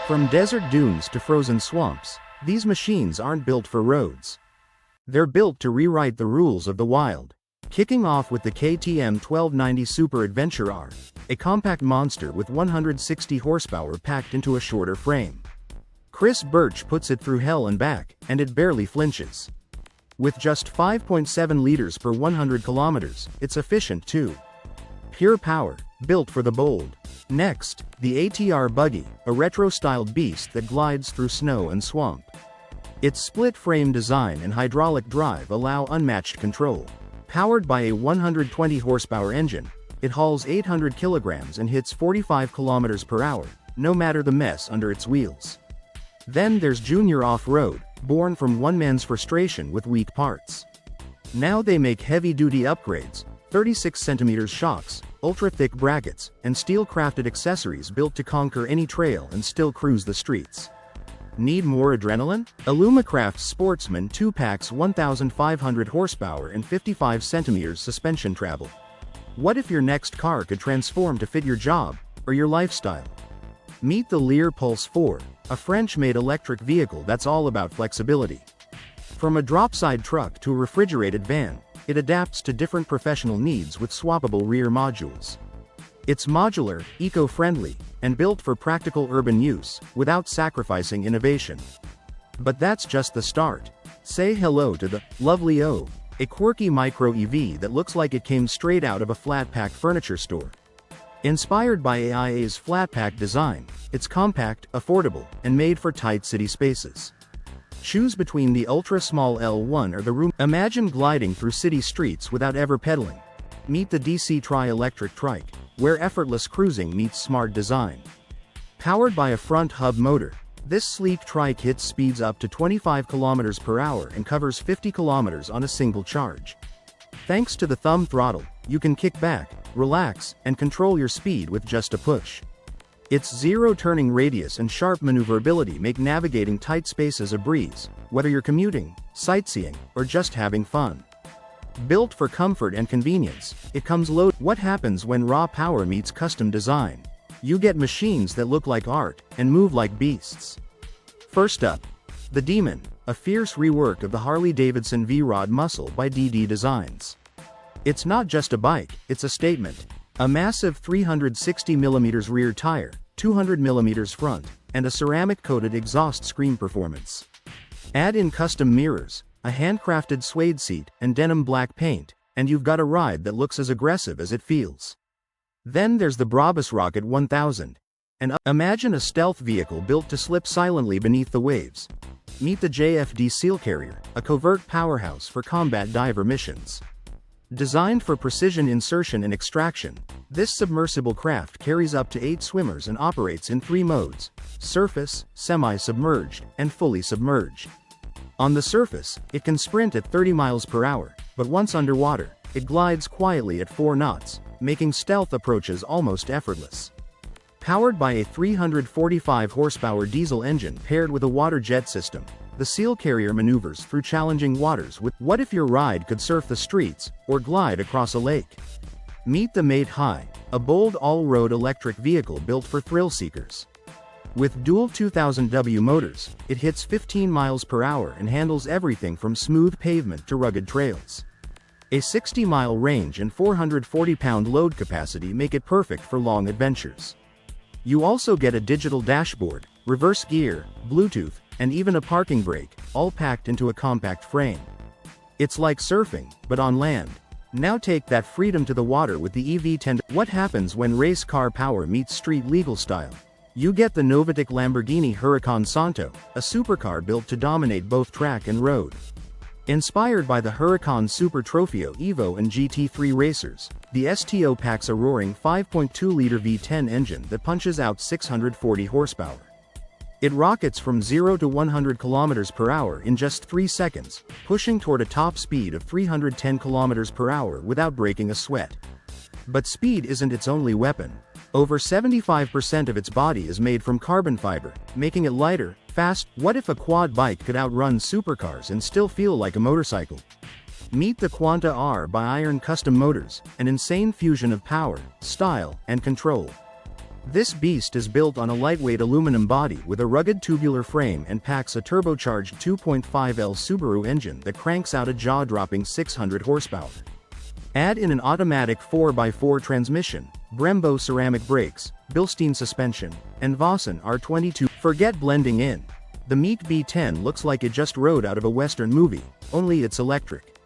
From desert dunes to frozen swamps, these machines aren't built for roads. They're built to rewrite the rules of the wild. Kicking off with the KTM 1290 Super Adventure R, a compact monster with 160 horsepower packed into a shorter frame. Chris Birch puts it through hell and back, and it barely flinches. With just 5.7 liters per 100 kilometers, it's efficient too. Pure power, built for the bold. Next, the ATR Buggy, a retro-styled beast that glides through snow and swamp. Its split-frame design and hydraulic drive allow unmatched control. Powered by a 120 horsepower engine, it hauls 800 kilograms and hits 45 kilometers per hour, no matter the mess under its wheels. Then there's Junior Off-Road, born from one man's frustration with weak parts. Now they make heavy-duty upgrades, 36 centimeters shocks, ultra-thick brackets, and steel-crafted accessories built to conquer any trail and still cruise the streets. Need more adrenaline? Alumacraft's Sportsman 2 packs 1,500 horsepower and 55 centimeters suspension travel. What if your next car could transform to fit your job, or your lifestyle? Meet the Lear Pulse 4, a French-made electric vehicle that's all about flexibility. From a drop-side truck to a refrigerated van, it adapts to different professional needs with swappable rear modules. It's modular, eco-friendly, and built for practical urban use, without sacrificing innovation. But that's just the start. Say hello to the Lovely O, a quirky micro-EV that looks like it came straight out of a flat-pack furniture store. Inspired by AIA's flat-pack design, it's compact, affordable, and made for tight city spaces. Choose between the ultra-small L1 or the Room. Imagine gliding through city streets without ever pedaling. Meet the DC Tri-Electric Trike, where effortless cruising meets smart design. Powered by a front hub motor, this sleek trike hits speeds up to 25 kilometers per hour and covers 50 kilometers on a single charge. Thanks to the thumb throttle, you can kick back, relax, and control your speed with just a push. Its zero turning radius and sharp maneuverability make navigating tight spaces a breeze, whether you're commuting, sightseeing, or just having fun. Built for comfort and convenience, it comes loaded. What happens when raw power meets custom design? You get machines that look like art and move like beasts. First up, the Demon, a fierce rework of the Harley-Davidson V-Rod muscle by DD Designs. It's not just a bike, it's a statement. A massive 360mm rear tire, 200mm front, and a ceramic-coated exhaust screen performance. Add in custom mirrors, a handcrafted suede seat, and denim black paint, and you've got a ride that looks as aggressive as it feels. Then there's the Brabus Rocket 1000. Imagine a stealth vehicle built to slip silently beneath the waves. Meet the JFD Seal Carrier, a covert powerhouse for combat diver missions. Designed for precision insertion and extraction, this submersible craft carries up to 8 swimmers and operates in 3 modes: surface, semi-submerged, and fully submerged. On the surface, it can sprint at 30 miles per hour, but once underwater, it glides quietly at 4 knots, making stealth approaches almost effortless. Powered by a 345 horsepower diesel engine paired with a water jet system, the Seal Carrier maneuvers through challenging waters with what if your ride could surf the streets, or glide across a lake? Meet the Mate High, a bold all-road electric vehicle built for thrill seekers. With dual 2000W motors, it hits 15 miles per hour and handles everything from smooth pavement to rugged trails. A 60-mile range and 440-pound load capacity make it perfect for long adventures. You also get a digital dashboard, reverse gear, Bluetooth, and even a parking brake, all packed into a compact frame. It's like surfing, but on land. Now take that freedom to the water with the EV10. What happens when race car power meets street legal style? You get the Novatic Lamborghini Huracan Santo, a supercar built to dominate both track and road. Inspired by the Huracan Super Trofeo Evo and GT3 racers, the STO packs a roaring 5.2-liter V10 engine that punches out 640 horsepower. It rockets from 0 to 100 kilometers per hour in just 3 seconds, pushing toward a top speed of 310 kilometers per hour without breaking a sweat. But speed isn't its only weapon. Over 75% of its body is made from carbon fiber, making it lighter, fast. What if a quad bike could outrun supercars and still feel like a motorcycle? Meet the Quanta R by Iron Custom Motors, an insane fusion of power, style, and control. This beast is built on a lightweight aluminum body with a rugged tubular frame and packs a turbocharged 2.5L Subaru engine that cranks out a jaw-dropping 600 horsepower. Add in an automatic 4x4 transmission, Brembo ceramic brakes, Bilstein suspension, and Vossen R22. Forget blending in. The Meek B10 looks like it just rode out of a Western movie, only it's electric.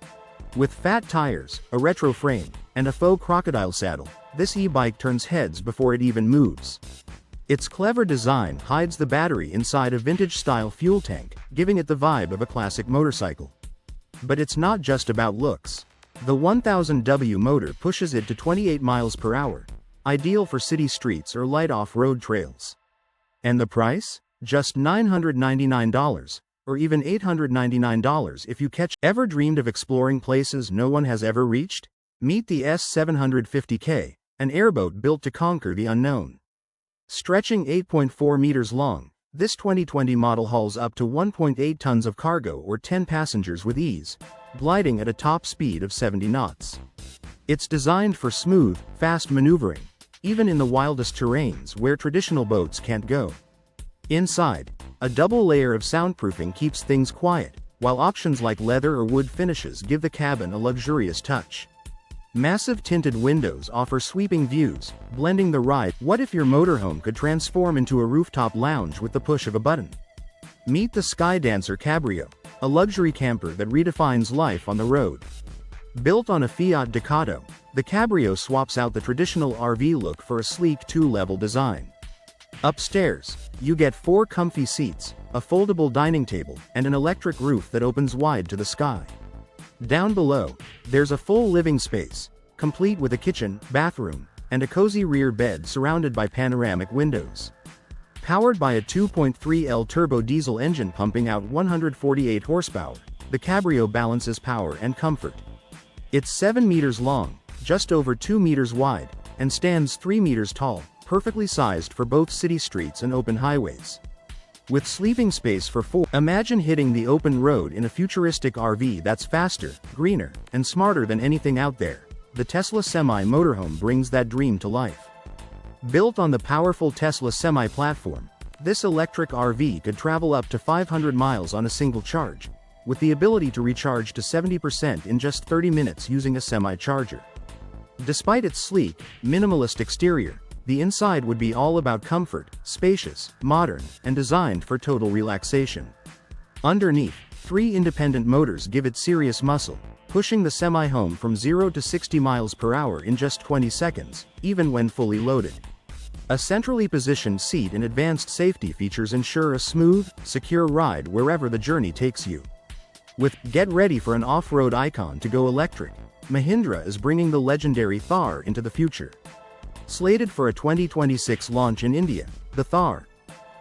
With fat tires, a retro frame, and a faux crocodile saddle, this e-bike turns heads before it even moves. Its clever design hides the battery inside a vintage-style fuel tank, giving it the vibe of a classic motorcycle. But it's not just about looks. The 1000W motor pushes it to 28 miles per hour, ideal for city streets or light off-road trails. And the price? Just $999, or even $899 if you catch. Ever dreamed of exploring places no one has ever reached? Meet the S750K, an airboat built to conquer the unknown. Stretching 8.4 meters long, this 2020 model hauls up to 1.8 tons of cargo or 10 passengers with ease, gliding at a top speed of 70 knots. It's designed for smooth, fast maneuvering, even in the wildest terrains where traditional boats can't go. Inside, a double layer of soundproofing keeps things quiet, while options like leather or wood finishes give the cabin a luxurious touch. Massive tinted windows offer sweeping views, blending the ride. What if your motorhome could transform into a rooftop lounge with the push of a button? Meet the Skydancer Cabrio, a luxury camper that redefines life on the road. Built on a Fiat Ducato, the Cabrio swaps out the traditional RV look for a sleek two-level design. Upstairs, you get 4 comfy seats, a foldable dining table, and an electric roof that opens wide to the sky. Down below, there's a full living space, complete with a kitchen, bathroom, and a cozy rear bed surrounded by panoramic windows. Powered by a 2.3L turbo diesel engine pumping out 148 horsepower, the Cabrio balances power and comfort. It's 7 meters long, just over 2 meters wide, and stands 3 meters tall, perfectly sized for both city streets and open highways. With sleeping space for 4, imagine hitting the open road in a futuristic RV that's faster, greener, and smarter than anything out there. The Tesla Semi motorhome brings that dream to life. Built on the powerful Tesla Semi platform, this electric RV could travel up to 500 miles on a single charge, with the ability to recharge to 70% in just 30 minutes using a semi-charger. Despite its sleek, minimalist exterior, the inside would be all about comfort, spacious, modern, and designed for total relaxation. Underneath, 3 independent motors give it serious muscle, pushing the Semi home from 0 to 60 miles per hour in just 20 seconds, even when fully loaded. A centrally positioned seat and advanced safety features ensure a smooth, secure ride wherever the journey takes you. With "Get ready for an off-road icon to go electric," Mahindra is bringing the legendary Thar into the future. Slated for a 2026 launch in India, the Thar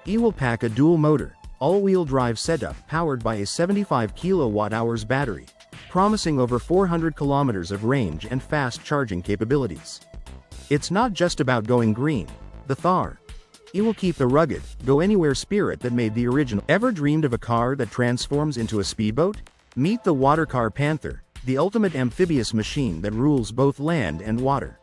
E will pack a dual-motor, all-wheel drive setup powered by a 75 kWh battery, promising over 400 kilometers of range and fast charging capabilities. It's not just about going green. The Thar E will keep the rugged, go-anywhere spirit that made the original. Ever dreamed of a car that transforms into a speedboat? Meet the Watercar Panther, the ultimate amphibious machine that rules both land and water.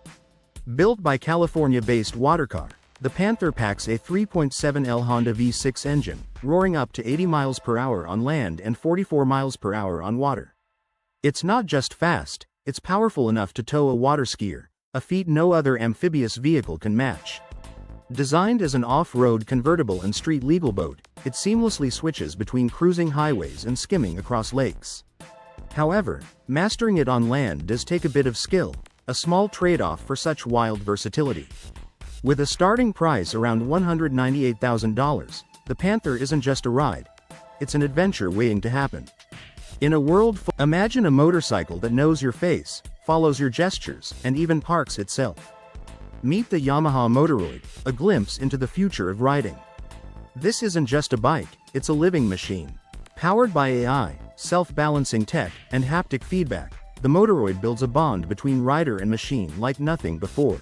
Built by California-based Watercar, the Panther packs a 3.7L Honda V6 engine, roaring up to 80 miles per hour on land and 44 miles per hour on water. It's not just fast, it's powerful enough to tow a water skier, a feat no other amphibious vehicle can match. Designed as an off-road convertible and street-legal boat, it seamlessly switches between cruising highways and skimming across lakes. However, mastering it on land does take a bit of skill, a small trade-off for such wild versatility. With a starting price around $198,000, the Panther isn't just a ride, it's an adventure waiting to happen. In a world full, imagine a motorcycle that knows your face, follows your gestures, and even parks itself. Meet the Yamaha Motoroid, a glimpse into the future of riding. This isn't just a bike, it's a living machine. Powered by AI, self-balancing tech, and haptic feedback, the Motoroid builds a bond between rider and machine like nothing before.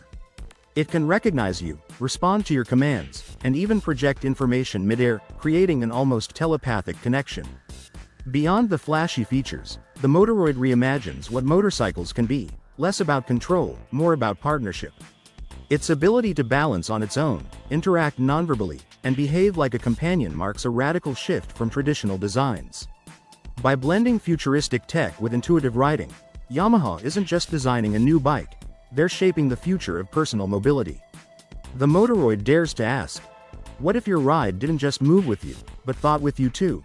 It can recognize you, respond to your commands, and even project information mid-air, creating an almost telepathic connection. Beyond the flashy features, the Motoroid reimagines what motorcycles can be, less about control, more about partnership. Its ability to balance on its own, interact nonverbally, and behave like a companion marks a radical shift from traditional designs. By blending futuristic tech with intuitive riding, Yamaha isn't just designing a new bike, they're shaping the future of personal mobility. The Motoroid dares to ask, what if your ride didn't just move with you, but thought with you too?